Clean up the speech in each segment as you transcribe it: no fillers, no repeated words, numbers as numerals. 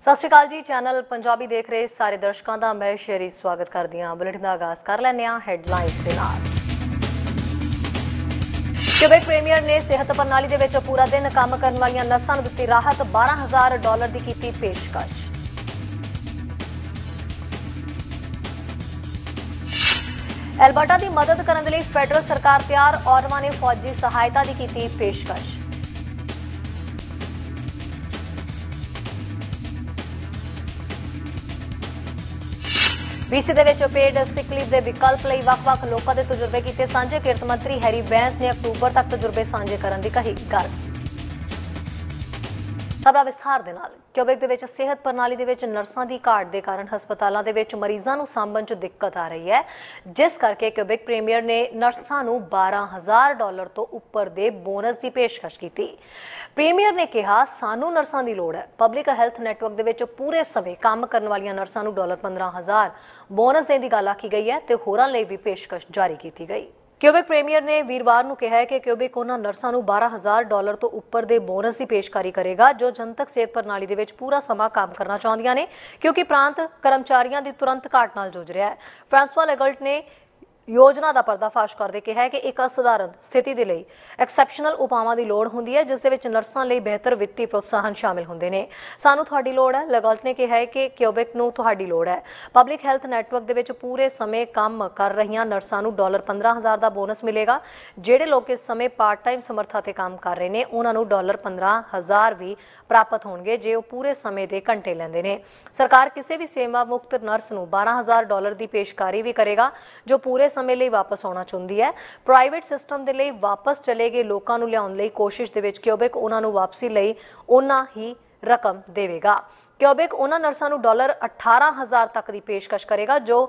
सत श्री अकाल जी। चैनल पंजाबी देख रहे सारे दर्शकों का मैं शेरी स्वागत करती हाँ। बुलेटिन का आगाज कर लैने हैडलाइंस के नाल। क्यूबेक प्रीमियर ने सेहत प्रणाली दे विच पूरा दिन काम करने वाली नर्सां नूं दित्ती राहत। $12,000 की कीती पेशकश। एल्बर्टा की मदद करने लई फैडरल सरकार तैयार। ऑटवा ने फौजी सहायता की कीती पेशकश। BC दे विच पेड सिक लीव के विकल्प लई वख-वख लोकां दे तजुर्बे कीते सांझे। किरत मंत्री हैरी बैंस ने अक्तूबर तक तजुर्बे सांझे करने की कही गल। खबरां विस्तार दे नाल। क्यूबेक दे विच सेहत प्रणाली दे विच नर्सां दी घाट दे कारण हस्पतालों के विच मरीजां नूं सांभण च दिक्कत आ रही है, जिस करके क्यूबेक प्रीमियर ने नर्सां नूं $12,000 तो उपर दे बोनस की पेशकश की। प्रीमियर ने कहा, सानू नर्सां दी लोड़ है। पब्लिक हैल्थ नैटवर्क दे विच पूरे समय काम करने वाली नर्सां नूं $15,000 बोनस देने की गल आखी गई है ते होरां लई भी पेशकश जारी की गई। क्यूबेक प्रीमियर ने वीरवार को कहा है कि क्यूबेक उन्होंने नर्सां नूं $12,000 तो उपर दे बोनस की पेशकारी करेगा जो जनतक सेहत प्रणाली दे विच पूरा समा काम करना चाहदियां ने, क्योंकि प्रांत कर्मचारियों की तुरंत घाट नाल जूझ रहा है। फ्रांसवा लेगल्ट ने योजना का पर्दाफाश करते कहा है कि एक असधारण स्थिति के लिए एक्सैप्शनल उपावां की लोड़ होंदी है, जिस दे विच नर्सां लई बेहतर वित्ती प्रोत्साहन शामिल होंदे ने। सानू तुहाडी लोड़ है। लेगल्ट ने कहा है कि क्यूबेक नूं तुहाडी लोड़ है। पब्लिक हैल्थ नैटवर्क दे विच पूरे समय काम कर रही नर्सां नूं $15,000 का बोनस मिलेगा। जिहड़े लोग इस समय पार्ट टाइम समर्था ते काम कर रहे हैं उन्हां नूं $15,000 भी प्राप्त होणगे जे वो पूरे समय के घंटे लैंदे ने। सरकार किसी भी सेवा मुक्त नर्स नूं $12,000 की पेशकारी भी करेगा जो पूरे समय लिए वापस आना चाहती है। प्राइवेट सिस्टम के लिए वापस चले गए लोगों को लियाउण लई कोशिश दे विच क्यूबेक उन्होंने वापसी लई उन्ना ही रकम देवेगा। क्यूबेक उन्होंने नर्सां नूं $18,000 तक की पेशकश करेगा जो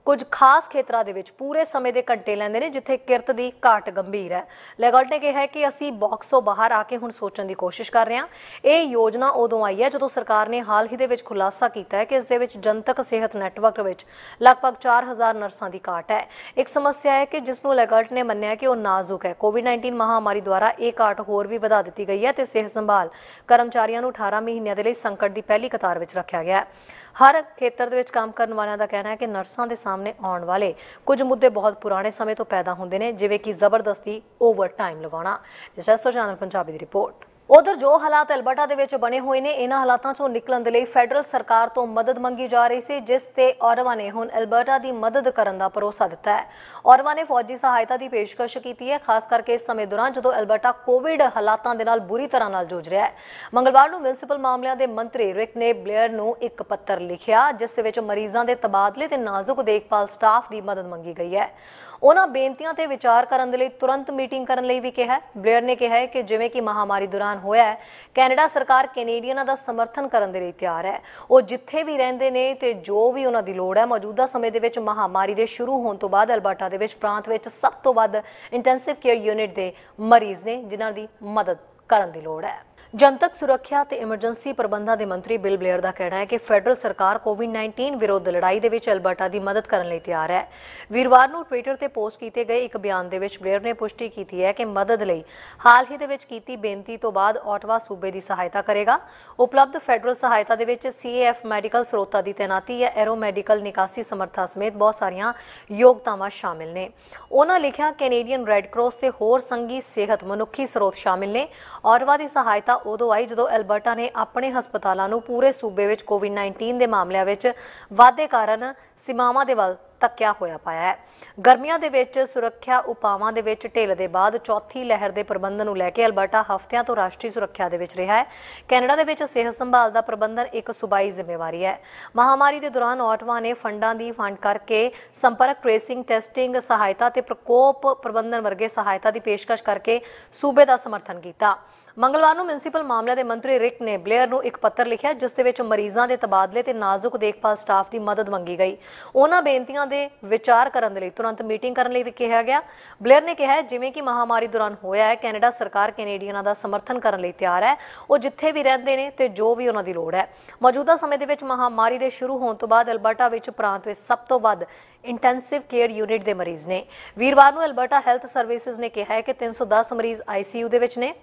कुछ खास खेतरां दे विच पूरे समय के घंटे लैंदे ने जिथे किरत की घाट गंभीर है। लेगल्ट ने कहा है कि असी बॉक्स तो बाहर आके हुण सोचण की कोशिश कर रहे हैं। ये योजना उदों आई है जदों सरकार ने हाल ही दे विच खुलासा किया है कि इस दे विच जनतक सेहत नैटवर्क विच लगभग 4,000 नर्सां की घाट है। एक समस्या है कि जिसनूं लेगल्ट ने मन्निया कि वह नाजुक है। कोविड-19 महामारी द्वारा यह घाट होर भी वधा दी गई है तो सेहत संभाल कर्मचारियों 18 महीनों के लिए संकट की पहली कतार में रखा गया है। हर खेतर दे विच काम करने वालों का कहना है कि नर्सां दे सामने आने वाले कुछ मुद्दे बहुत पुराने समय तो पैदा होंदे ने, जिवें कि जबरदस्ती ओवर टाइम लगाना। जस तो चैनल पंजाबी की रिपोर्ट। उधर जो हालात एल्बर्टा दे विच बने हुए ने इन्हां हालातां चों निकलण दे लई फैडरल सरकार तो मदद मंगी जा रही सी, जिस ते ऑटवा ने हुण एल्बर्टा की मदद करने का भरोसा दिता है। ऑटवा ने फौजी सहायता की पेशकश की है, खास करके इस समय दौरान जदों एल्बर्टा कोविड हालातां दे नाल बुरी तरह नाल जूझ रहा है। मंगलवार नूं म्यूनसिपल मामलों के मंत्री रिक ने ब्लेयर नूं एक पत्र लिखिया जिस दे विच मरीजां दे तबादले ते नाजुक देखभाल स्टाफ की मदद मंगी गई है। उन्हां बेनतियां ते विचार करन दे लई तुरंत मीटिंग करन लई भी कहा है। ब्लेयर ने कहा है कि जिवें कि महामारी दौरान होया है, कैनेडा सरकार कैनेडियनां दा समर्थन करन दे लई तैयार है। वो जिथे भी रहिंदे ने ते जो भी उन्हां दी लोड़ है। मौजूदा समय दे विच महामारी दे शुरू होण तो बाद एल्बर्टा दे विच प्रांत विच सब तो वध इंटेंसिव केयर यूनिट दे मरीज ने जिन्हां दी मदद करन दी लोड़ है। जनतक सुरक्षा ते इमरजेंसी प्रबंधां दे मंत्री बिल ब्लेयर का कहना है कि फैडरल सरकार कोविड-19 विरुद्ध लड़ाई दे विच एल्बर्टा की मदद करने लई तैयार है। वीरवार नूं ट्विटर ते पोस्ट किए गए एक बयान दे विच ब्लेयर ने पुष्टि की है कि मदद लई हाल ही दे विच कीती बेनती तो बाद ऑटवा सूबे की सहायता करेगा। उपलब्ध फैडरल सहायता दे विच CAF मैडिकल स्रोतां की तैनाती या एरो मैडिकल निकासी समर्था समेत बहुत सारियां योगतावां शामिल ने। उन्हां लिखिया कैनेडियन रैड क्रॉस ते होर संघी सेहत मनुखी स्रोत शामिल ने। ऑटवा की सहायता उदों आई जदों एल्बर्टा ने अपने हस्पतालों नूं पूरे सूबे विच कोविड-19 के मामलों विच वाधे कारण सीमावां दे वल तक्या होया पाया है। गर्मियां दे विच सुरक्षा उपावां दे विच ढिल दे बाद चौथी लहर के प्रबंधन नूं लैके एल्बर्टा हफ्तियां तो राष्ट्रीय सुरक्षा दे विच रहा है। कैनेडा दे विच सेहत संभाल दा प्रबंधन एक सूबाई जिम्मेवारी है। महामारी के दौरान ऑटवा ने फंडां दी फंड करके संपर्क ट्रेसिंग टेस्टिंग सहायता ते प्रकोप प्रबंधन वर्गे सहायता की पेशकश करके सूबे का समर्थन किया। मंगलवार नूं म्यूनसिपल मामलों के मंत्री रिक ने ब्लेयर नूं एक पत्र लिखिया जिस दे विच मरीजां दे तबादले ते नाजुक देखभाल स्टाफ की मदद मंगी गई। उन्हां बेनतियां दे विचार करने लई तुरंत मीटिंग करने लई भी कहा गया। ब्लेयर ने कहा है जिवें कि महामारी दौरान होया है, कैनेडा सरकार कैनेडियनां दा समर्थन करने लई तैयार है। वो जिथे भी रहिंदे ने ते जो भी उन्हां दी लोड़ है। मौजूदा समय दे विच महामारी दे शुरू होण तो बाद एल्बर्टा विच प्रांत विच सब तो वध इंटेंसिव केयर यूनिट के मरीज ने। वीरवार नूं एल्बर्टा हैल्थ सर्विसिज ने कहा है कि 310 मरीज ICU दे विच ने।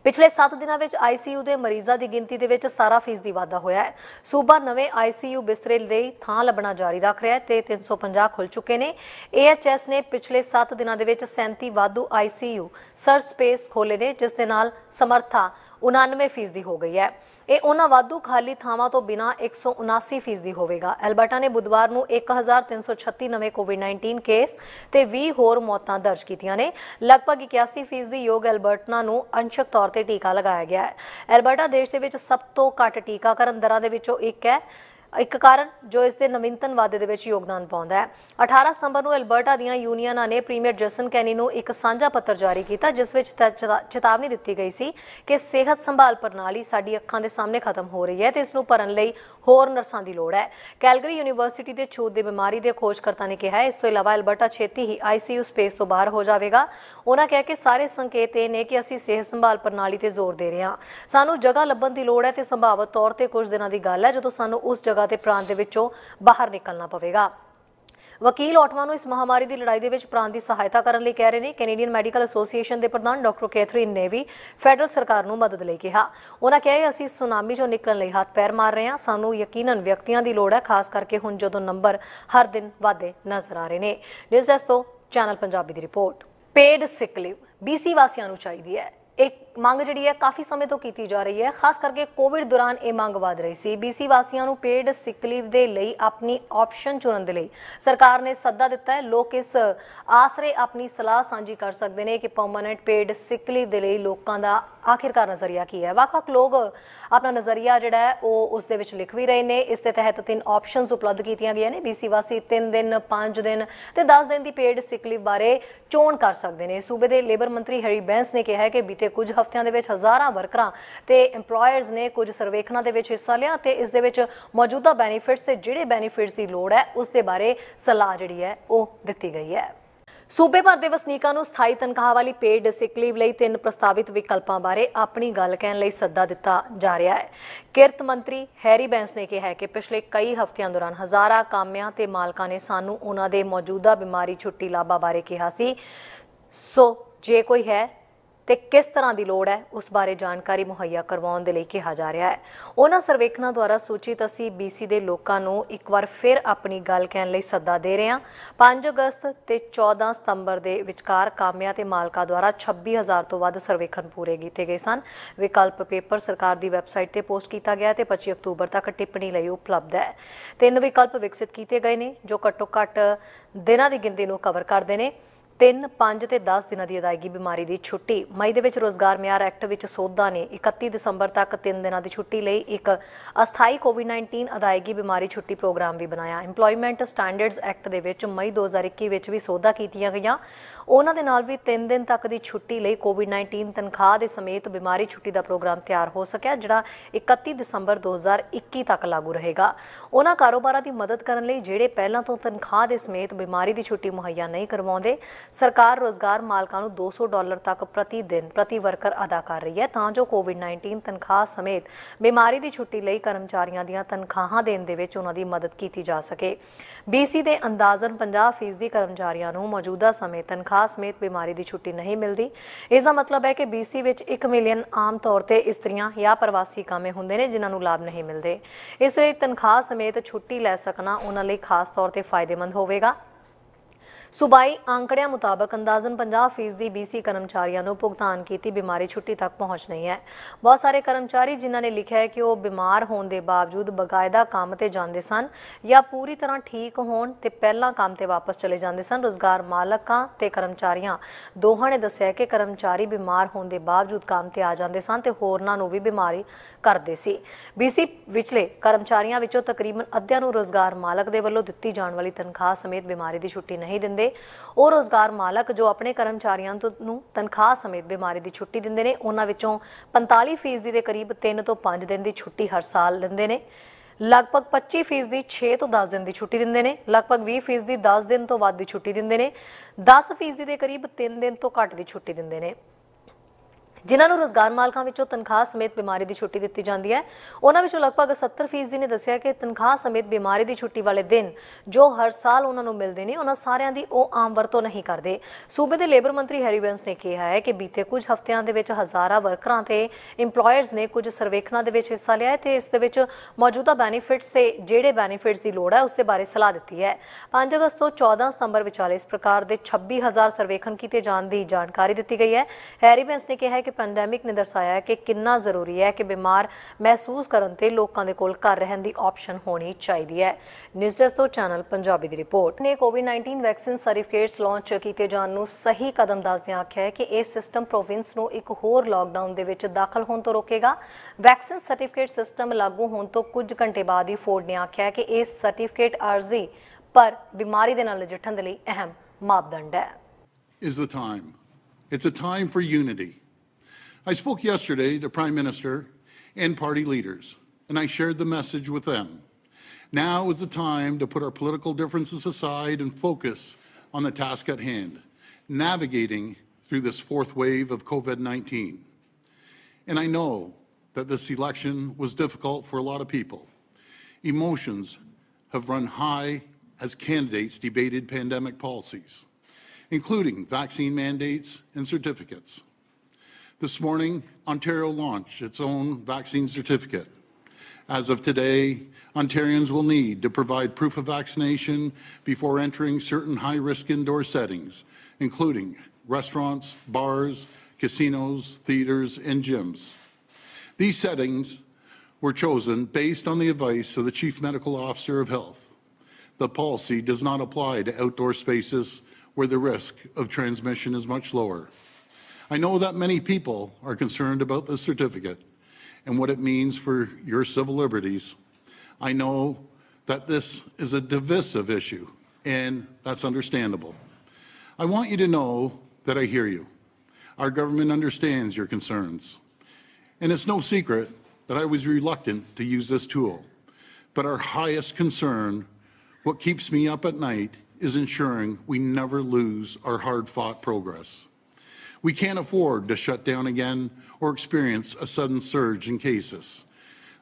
पिछले 7 दिनों में आईसीयू के मरीजों की गिनती के 17% वाधा होया है। सूबा नवे आईसीयू बिस्तरे लिए थां लभना जारी रख रहा है ते 350 खुल चुके हैं। AHS ने पिछले 7 दिनों के 37 वाधू आईसीयू सर्च स्पेस खोले ने, जिस दे नाल समर्था 99% हो गई है। ਇਹ ਉਹਨਾਂ ਵਾਧੂ ਖਾਲੀ ਥਾਵਾਂ ਤੋਂ ਬਿਨਾਂ 179% ਹੋਵੇਗਾ। ਐਲਬਰਟਾ ਨੇ ਬੁੱਧਵਾਰ ਨੂੰ 1336 ਨਵੇਂ ਕੋਵਿਡ-19 ਕੇਸ ਤੇ 20 ਹੋਰ ਮੌਤਾਂ ਦਰਜ ਕੀਤੀਆਂ ਨੇ। ਲਗਭਗ 81% ਯੋਗ ਐਲਬਰਟਨਾ ਨੂੰ ਅੰਸ਼ਕ ਤੌਰ ਤੇ ਟੀਕਾ ਲਗਾਇਆ ਗਿਆ ਹੈ। ਐਲਬਰਟਾ ਦੇਸ਼ ਦੇ ਵਿੱਚ ਸਭ ਤੋਂ ਘੱਟ ਟੀਕਾਕਰਨ ਦਰਾਂ ਦੇ ਵਿੱਚੋਂ ਇੱਕ ਕਾਰਨ ਜੋ ਇਸ ਦੇ ਨਵੀਨਤਮ ਵਾਧੇ ਦੇ ਵਿੱਚ ਯੋਗਦਾਨ ਪਾਉਂਦਾ ਹੈ। 18 ਸਤੰਬਰ ਨੂੰ ਐਲਬਰਟਾ ਦੀਆਂ ਯੂਨੀਅਨਾਂ ਨੇ ਪ੍ਰੀਮੀਅਰ ਜੇਸਨ ਕੈਨੀ ਨੂੰ ਇੱਕ ਸਾਂਝਾ ਪੱਤਰ ਜਾਰੀ ਕੀਤਾ, ਜਿਸ ਵਿੱਚ ਚੇਤਾਵਨੀ ਦਿੱਤੀ ਗਈ ਸੀ ਕਿ ਸਿਹਤ ਸੰਭਾਲ ਪ੍ਰਣਾਲੀ ਸਾਡੀ ਅੱਖਾਂ ਦੇ ਸਾਹਮਣੇ ਖਤਮ ਹੋ ਰਹੀ ਹੈ ਤੇ ਇਸ ਨੂੰ ਭਰਨ ਲਈ ਹੋਰ ਨਰਸਾਂ ਦੀ ਲੋੜ ਹੈ। ਕੈਲਗਰੀ ਯੂਨੀਵਰਸਿਟੀ ਦੇ ਛੂਤ ਦੀ ਬਿਮਾਰੀ ਦੇ ਖੋਜਕਰਤਾ ਨੇ ਕਿਹਾ ਇਸ ਤੋਂ ਇਲਾਵਾ ਐਲਬਰਟਾ ਛੇਤੀ ਹੀ ਆਈਸੀਯੂ ਸਪੇਸ ਤੋਂ ਬਾਹਰ ਹੋ ਜਾਵੇਗਾ। ਉਹਨਾਂ ਕਿਹਾ ਕਿ ਸਾਰੇ ਸੰਕੇਤ ਇਹ ਨੇ ਕਿ ਅਸੀਂ ਸਿਹਤ ਸੰਭਾਲ ਪ੍ਰਣਾਲੀ ਤੇ ਜ਼ੋਰ ਦੇ ਰਹੇ ਹਾਂ। ਸਾਨੂੰ ਜਗ੍ਹਾ ਲੱਭਣ ਦੀ ਲੋੜ ਹੈ ਤੇ ਸੰਭਾਵਤ ਤੌਰ ਤੇ ਕੁਝ ਦਿਨਾਂ ਦੀ ਗੱਲ ਹੈ ਜਦੋਂ ਸਾਨੂੰ ਉਸ ਜਗ੍ਹਾ ਤੇ ਪ੍ਰਾਂਤ ਦੇ ਵਿੱਚੋਂ ਬਾਹਰ ਨਿਕਲਣਾ ਪਵੇਗਾ। ਵਕੀਲ ਔਟਵਾ ਨੂੰ ਇਸ ਮਹਾਮਾਰੀ ਦੀ ਲੜਾਈ ਦੇ ਵਿੱਚ ਪ੍ਰਾਂਤ ਦੀ ਸਹਾਇਤਾ ਕਰਨ ਲਈ ਕਹਿ ਰਹੇ ਨੇ। ਕੈਨੇਡੀਅਨ ਮੈਡੀਕਲ ਐਸੋਸੀਏਸ਼ਨ ਦੇ ਪ੍ਰਧਾਨ ਡਾਕਟਰ ਕੈਥਰੀਨ ਨੇ ਵੀ ਫੈਡਰਲ ਸਰਕਾਰ ਨੂੰ ਮਦਦ ਲਈ ਕਿਹਾ। ਉਹਨਾਂ ਕਿਹਾ ਅਸੀਂ ਸੁਨਾਮੀ ਚੋਂ ਨਿਕਲਣ ਲਈ ਹੱਥ ਪੈਰ ਮਾਰ ਰਹੇ ਹਾਂ। ਸਾਨੂੰ ਯਕੀਨਨ ਵਿਅਕਤੀਆਂ ਦੀ ਲੋੜ ਹੈ, ਖਾਸ ਕਰਕੇ ਹੁਣ ਜਦੋਂ ਨੰਬਰ ਹਰ ਦਿਨ ਵਧਦੇ ਨਜ਼ਰ ਆ ਰਹੇ ਨੇ। ਨਿਊਜ਼ ਡੈਸਕ ਤੋਂ ਚੈਨਲ ਪੰਜਾਬੀ ਦੀ ਰਿਪੋर्ट। पेड सिक लीव BC वासियों को चाहिए है। एक ਮੰਗ ਜਿਹੜੀ ਹੈ ਕਾਫੀ ਸਮੇਂ ਤੋਂ ਕੀਤੀ ਜਾ ਰਹੀ ਹੈ। ਖਾਸ ਕਰਕੇ ਕੋਵਿਡ ਦੌਰਾਨ ਇਹ ਮੰਗ ਵਧ ਰਹੀ ਸੀ। BC ਵਾਸੀਆਂ ਨੂੰ ਪੇਡ ਸਿਕ ਲੀਵ ਦੇ ਲਈ ਆਪਣੀ ਆਪਸ਼ਨ ਚੁਣਨ ਦੇ ਲਈ ਸਰਕਾਰ ਨੇ ਸੱਦਾ ਦਿੱਤਾ ਹੈ। ਲੋਕ ਇਸ ਆਸਰੇ ਆਪਣੀ ਸਲਾਹ ਸਾਂਝੀ ਕਰ ਸਕਦੇ ਨੇ ਕਿ ਪਰਮਾਨੈਂਟ ਪੇਡ ਸਿਕ ਲੀਵ ਦੇ ਲਈ ਲੋਕਾਂ ਦਾ ਆਖਿਰਕਾਰ ਨਜ਼ਰੀਆ ਕੀ ਹੈ। ਵੱਖ-ਵੱਖ ਲੋਕ ਆਪਣਾ ਨਜ਼ਰੀਆ ਜਿਹੜਾ ਹੈ ਉਹ ਉਸ ਦੇ ਵਿੱਚ ਲਿਖ ਵੀ ਰਹੇ ਨੇ। ਇਸ ਦੇ ਤਹਿਤ 3 ਆਪਸ਼ਨਸ ਉਪਲਬਧ ਕੀਤੀਆਂ ਗਈਆਂ ਨੇ। BC ਵਾਸੀ 3 ਦਿਨ 5 ਦਿਨ ਤੇ 10 ਦਿਨ ਦੀ ਪੇਡ ਸਿਕ ਲੀਵ ਬਾਰੇ ਚੋਣ ਕਰ ਸਕਦੇ ਨੇ। ਸੂਬੇ ਦੇ ਲੇਬਰ ਮੰਤਰੀ ਹੈਰੀ ਬੈਂਸ ਨੇ ਕਿਹਾ ਹੈ ਕਿ ਬੀਤੇ ਕੁਝ ਹਫ਼ਤਿਆਂ ਦੇ ਵਿੱਚ ਹਜ਼ਾਰਾਂ ਵਰਕਰਾਂ ਤੇ ਇੰਪਲੋਇਰਸ ਨੇ ਕੁਝ ਸਰਵੇਖਣਾਂ ਦੇ ਵਿੱਚ ਹਿੱਸਾ ਲਿਆ ਤੇ ਇਸ ਦੇ ਵਿੱਚ ਮੌਜੂਦਾ ਬੈਨੀਫਿਟਸ ਤੇ ਜਿਹੜੇ ਬੈਨੀਫਿਟਸ ਦੀ ਲੋੜ ਹੈ ਉਸ ਦੇ ਬਾਰੇ ਸਲਾਹ ਜਿਹੜੀ ਹੈ ਉਹ ਦਿੱਤੀ ਗਈ ਹੈ। सूबे भर के वसनीकों को स्थाई तनख्वाह वाली पेड सिक लीव ਲਈ 3 प्रस्तावित विकल्पों बारे अपनी गल कहने ਲਈ सद्दा दिता जा रहा है। किरत मंत्री हैरी बैंस ने कहा है कि पिछले कई हफ्तियां दौरान हज़ारां कामियां ते मालकां ने सानू उन्हां दे मौजूदा बीमारी छुट्टी लाभा बारे कहा सी। सो जे कोई है ਤੇ ਕਿਸ ਤਰ੍ਹਾਂ ਦੀ ਲੋੜ ਹੈ ਉਸ ਬਾਰੇ ਜਾਣਕਾਰੀ ਮੁਹੱਈਆ ਕਰਵਾਉਣ ਦੇ ਲਈ ਕਿਹਾ ਜਾ ਰਿਹਾ ਹੈ। ਉਹਨਾਂ ਸਰਵੇਖਣਾਂ ਦੁਆਰਾ ਸੂਚਿਤ ਅਸੀਂ BC ਦੇ ਲੋਕਾਂ ਨੂੰ ਇੱਕ ਵਾਰ ਫਿਰ ਆਪਣੀ ਗੱਲ ਕਹਿਣ ਲਈ ਸੱਦਾ ਦੇ ਰਹੇ ਹਾਂ। 5 ਅਗਸਤ ਤੇ 14 ਸਤੰਬਰ ਦੇ ਵਿਚਕਾਰ ਕਾਮਿਆਂ ਤੇ ਮਾਲਕਾਂ ਦੁਆਰਾ 26,000 ਤੋਂ ਵੱਧ ਸਰਵੇਖਣ ਪੂਰੇ ਕੀਤੇ ਗਏ ਸਨ। ਵਿਕਲਪ ਪੇਪਰ ਸਰਕਾਰ ਦੀ ਵੈਬਸਾਈਟ ਤੇ ਪੋਸਟ ਕੀਤਾ ਗਿਆ ਤੇ 25 ਅਕਤੂਬਰ ਤੱਕ ਟਿੱਪਣੀ ਲਈ ਉਪਲਬਧ ਹੈ। 3 ਵਿਕਲਪ ਵਿਕਸਿਤ ਕੀਤੇ ਗਏ ਨੇ ਜੋ ਘੱਟੋ ਘੱਟ ਦਿਨਾਂ ਦੀ ਗਿਣਤੀ ਨੂੰ ਕਵਰ ਕਰਦੇ ਨੇ। 3, 5 ਤੇ 10 ਦਿਨਾਂ ਦੀ ਅਦਾਇਗੀ ਬਿਮਾਰੀ ਦੀ ਛੁੱਟੀ। ਮਈ ਦੇ ਵਿੱਚ ਰੋਜ਼ਗਾਰ ਮਿਆਰ ਐਕਟ ਵਿੱਚ ਸੋਧਾਂ ਨੇ 31 ਦਸੰਬਰ ਤੱਕ 3 ਦਿਨਾਂ ਦੀ ਛੁੱਟੀ ਲਈ ਇੱਕ ਅਸਥਾਈ ਕੋਵਿਡ-19 ਅਦਾਇਗੀ ਬਿਮਾਰੀ ਛੁੱਟੀ ਪ੍ਰੋਗਰਾਮ ਵੀ ਬਣਾਇਆ। ਇੰਪਲੋਇਮੈਂਟ ਸਟੈਂਡਰਡਸ ਐਕਟ ਦੇ ਵਿੱਚ ਮਈ 2021 ਵਿੱਚ ਵੀ ਸੋਧਾਂ ਕੀਤੀਆਂ ਗਈਆਂ। ਉਹਨਾਂ ਦੇ ਨਾਲ ਵੀ 3 ਦਿਨ ਤੱਕ ਦੀ ਛੁੱਟੀ ਲਈ ਕੋਵਿਡ-19 ਤਨਖਾਹ ਦੇ ਸਮੇਤ ਬਿਮਾਰੀ ਛੁੱਟੀ ਦਾ ਪ੍ਰੋਗਰਾਮ ਤਿਆਰ ਹੋ ਸਕਿਆ, ਜਿਹੜਾ 31 ਦਸੰਬਰ 2021 ਤੱਕ ਲਾਗੂ ਰਹੇਗਾ। ਉਹਨਾਂ ਕਾਰੋਬਾਰਾਂ ਦੀ ਮਦਦ ਕਰਨ ਲਈ ਜਿਹੜੇ ਪਹਿਲਾਂ ਤੋਂ ਤਨਖਾਹ ਦੇ ਸਮੇਤ ਬਿਮਾਰੀ ਦੀ ਛੁੱਟੀ ਮੁਹੱਈਆ ਨਹੀਂ ਕਰਵਾਉਂਦੇ, ਸਰਕਾਰ ਰੋਜ਼ਗਾਰ ਮਾਲਕਾਂ ਨੂੰ $200 ਤੱਕ ਪ੍ਰਤੀ ਦਿਨ ਪ੍ਰਤੀ ਵਰਕਰ ਅਦਾ ਕਰ ਰਹੀ ਹੈ ਤਾਂ ਜੋ ਕੋਵਿਡ-19 ਤਨਖਾਹ ਸਮੇਤ ਬਿਮਾਰੀ ਦੀ ਛੁੱਟੀ ਲਈ ਕਰਮਚਾਰੀਆਂ ਦੀਆਂ ਤਨਖਾਹਾਂ ਦੇਣ ਦੇ ਵਿੱਚ ਉਹਨਾਂ ਦੀ ਮਦਦ ਕੀਤੀ ਜਾ ਸਕੇ। BC ਦੇ ਅੰਦਾਜ਼ਨ 50% ਕਰਮਚਾਰੀਆਂ ਨੂੰ ਮੌਜੂਦਾ ਸਮੇਂ ਤਨਖਾਹ ਸਮੇਤ ਬਿਮਾਰੀ ਦੀ ਛੁੱਟੀ ਨਹੀਂ ਮਿਲਦੀ। ਇਸ ਦਾ ਮਤਲਬ ਹੈ ਕਿ BC ਵਿੱਚ 1 ਮਿਲੀਅਨ ਆਮ ਤੌਰ ਤੇ ਇਸਤਰੀਆਂ ਜਾਂ ਪ੍ਰਵਾਸੀ ਕਾਮੇ ਹੁੰਦੇ ਨੇ ਜਿਨ੍ਹਾਂ ਨੂੰ ਲਾਭ ਨਹੀਂ ਮਿਲਦੇ। ਇਸ ਲਈ ਤਨਖਾਹ ਸਮੇਤ ਛੁੱਟੀ ਲੈ ਸਕਣਾ ਉਹਨਾਂ ਲਈ ਖਾਸ ਤੌਰ ਤੇ ਫਾਇਦੇਮੰਦ ਹੋਵੇਗਾ। सूबाई आंकड़ियां मुताबक अंदाजन 50% BC कर्मचारियों को भुगतान की बीमारी छुट्टी तक पहुँच नहीं है। बहुत सारे कर्मचारी जिन्होंने लिखा है कि वो बीमार होने के बावजूद बकायदा काम ते जाते सन या पूरी तरह ठीक होने ते पहला काम ते वापस चले जाते सन। रोजगार मालकां ते कर्मचारियों दोहां ने दस्सिया कि कर्मचारी बीमार होने के बावजूद काम ते आ जाते सन ते होरनां नूं भी बीमारी करते सी। BC विचले कर्मचारियों विचों तकरीबन अद्धियां नूं रोजगार मालक दे वल्लों दित्ती जाण वाली तनख्वाह समेत बीमारी की छुट्टी नहीं दिंदे। ਉਹ ਰੋਜ਼ਗਾਰ ਮਾਲਕ ਜੋ ਆਪਣੇ ਕਰਮਚਾਰੀਆਂ ਨੂੰ ਤਨਖਾਹ ਸਮੇਤ ਬਿਮਾਰੀ ਦੀ ਛੁੱਟੀ ਦਿੰਦੇ ਨੇ ਉਹਨਾਂ ਵਿੱਚੋਂ 45% ਦੇ ਕਰੀਬ 3 ਤੋਂ 5 ਦਿਨ ਦੀ ਛੁੱਟੀ ਹਰ ਸਾਲ ਲੈਂਦੇ ਨੇ। ਲਗਭਗ 25% 6 ਤੋਂ 10 ਦਿਨ ਦੀ ਛੁੱਟੀ ਦਿੰਦੇ ਨੇ। ਲਗਭਗ 20% 10 ਦਿਨ ਤੋਂ ਵੱਧ ਦੀ ਛੁੱਟੀ ਦਿੰਦੇ ਨੇ। 10% ਦੇ ਕਰੀਬ 3 ਦਿਨ ਤੋਂ ਘੱਟ ਦੀ ਛੁੱਟੀ ਦਿੰਦੇ ਨੇ। ਜਿਨ੍ਹਾਂ ਨੂੰ ਰੋਜ਼ਗਾਰ ਮਾਲਕਾਂ ਵਿੱਚੋਂ ਤਨਖਾਹ ਸਮੇਤ ਬਿਮਾਰੀ ਦੀ ਛੁੱਟੀ ਦਿੱਤੀ ਜਾਂਦੀ ਹੈ। ਉਹਨਾਂ ਵਿੱਚੋਂ ਲਗਭਗ 70% ਨੇ ਦੱਸਿਆ ਕਿ ਤਨਖਾਹ ਸਮੇਤ ਬਿਮਾਰੀ ਦੀ ਛੁੱਟੀ ਵਾਲੇ ਦਿਨ ਜੋ ਹਰ ਸਾਲ ਉਹਨਾਂ ਨੂੰ ਮਿਲਦੇ ਨੇ, ਉਹਨਾਂ ਸਾਰਿਆਂ ਦੀ ਉਹ ਆਮ ਵਰਤੋਂ ਨਹੀਂ ਕਰਦੇ। ਸੂਬੇ ਦੇ ਲੇਬਰ ਮੰਤਰੀ ਹੈਰੀਬੈਂਸ ਨੇ ਕਿਹਾ ਹੈ ਕਿ ਬੀਤੇ ਕੁਝ ਹਫ਼ਤਿਆਂ ਦੇ ਵਿੱਚ ਹਜ਼ਾਰਾਂ ਵਰਕਰਾਂ ਤੇ ਇੰਪਲੋਇਰਸ ਨੇ ਕੁਝ ਸਰਵੇਖਣਾਂ ਦੇ ਵਿੱਚ ਹਿੱਸਾ ਲਿਆ ਹੈ ਤੇ ਇਸ ਦੇ ਵਿੱਚ ਮੌਜੂਦਾ ਬੈਨੀਫਿਟਸ ਤੇ ਜਿਹੜੇ ਬੈਨੀਫਿਟਸ ਦੀ ਲੋੜ ਹੈ ਉਸ ਦੇ ਬਾਰੇ ਸਲਾਹ ਦਿੱਤੀ ਹੈ। 5 ਅਗਸਤ ਤੋਂ 14 ਸਤੰਬਰ ਵਿਚਾਲੇ ਇਸ ਪ੍ਰਕਾਰ ਦੇ 26,000 ਸਰਵੇਖਣ ਕੀਤੇ ਜਾਣ ਦੀ ਜਾਣਕਾਰੀ ਦਿੱਤੀ ਗਈ ਹੈ। ਹੈਰੀਬੈਂਸ ਨੇ ਕਿਹਾ ਕਿ ਪੈਂਡੈਮਿਕ ਨੇ ਦਰਸਾਇਆ ਹੈ ਕਿ ਕਿੰਨਾ ਜ਼ਰੂਰੀ ਹੈ ਕਿ ਬਿਮਾਰ ਮਹਿਸੂਸ ਕਰਨ ਤੇ ਲੋਕਾਂ ਦੇ ਕੋਲ ਘਰ ਰਹਿਣ ਦੀ ਆਪਸ਼ਨ ਹੋਣੀ ਚਾਹੀਦੀ ਹੈ। ਨਿਊਜ਼ ਡੈਸਕ ਤੋਂ ਚੈਨਲ ਪੰਜਾਬੀ ਦੀ ਰਿਪੋਰਟ ਨੇ ਕੋਵਿਡ-19 ਵੈਕਸੀਨ ਸਰਟੀਫਿਕੇਟਸ ਲਾਂਚ ਕੀਤੇ ਜਾਣ ਨੂੰ ਸਹੀ ਕਦਮ ਦੱਸਦਿਆਂ ਆਖਿਆ ਹੈ ਕਿ ਇਹ ਸਿਸਟਮ ਪ੍ਰੋਵਿੰਸ ਨੂੰ ਇੱਕ ਹੋਰ ਲਾਕਡਾਊਨ ਦੇ ਵਿੱਚ ਦਾਖਲ ਹੋਣ ਤੋਂ ਰੋਕੇਗਾ। ਵੈਕਸੀਨ ਸਰਟੀਫਿਕੇਟ ਸਿਸਟਮ ਲਾਗੂ ਹੋਣ ਤੋਂ ਕੁਝ ਘੰਟੇ ਬਾਅਦ ਹੀ ਫੋਰਡ ਨੇ ਆਖਿਆ ਕਿ ਇਹ ਸਰਟੀਫਿਕੇਟ ਅਰਜ਼ੀ ਪਰ ਬਿਮਾਰੀ ਦੇ ਨਾਲ ਨਜਿੱਠਣ ਦੇ ਲਈ ਅਹਿਮ ਮਾਪਦੰਡ ਹੈ। It's a time for unity. I spoke yesterday to Prime Minister and party leaders, and I shared the message with them. Now is the time to put our political differences aside and focus on the task at hand, navigating through this fourth wave of COVID-19. And I know that this election was difficult for a lot of people. Emotions have run high as candidates debated pandemic policies, including vaccine mandates and certificates. This morning, Ontario launched its own vaccine certificate. As of today, Ontarians will need to provide proof of vaccination before entering certain high-risk indoor settings, including restaurants, bars, casinos, theaters, and gyms. These settings were chosen based on the advice of the Chief Medical Officer of Health. The policy does not apply to outdoor spaces where the risk of transmission is much lower. I know that many people are concerned about this certificate and what it means for your civil liberties. I know that this is a divisive issue, and that's understandable. I want you to know that I hear you. Our government understands your concerns. And it's no secret that I was reluctant to use this tool. But our highest concern, what keeps me up at night, is ensuring we never lose our hard-fought progress. We can't afford to shut down again or experience a sudden surge in cases,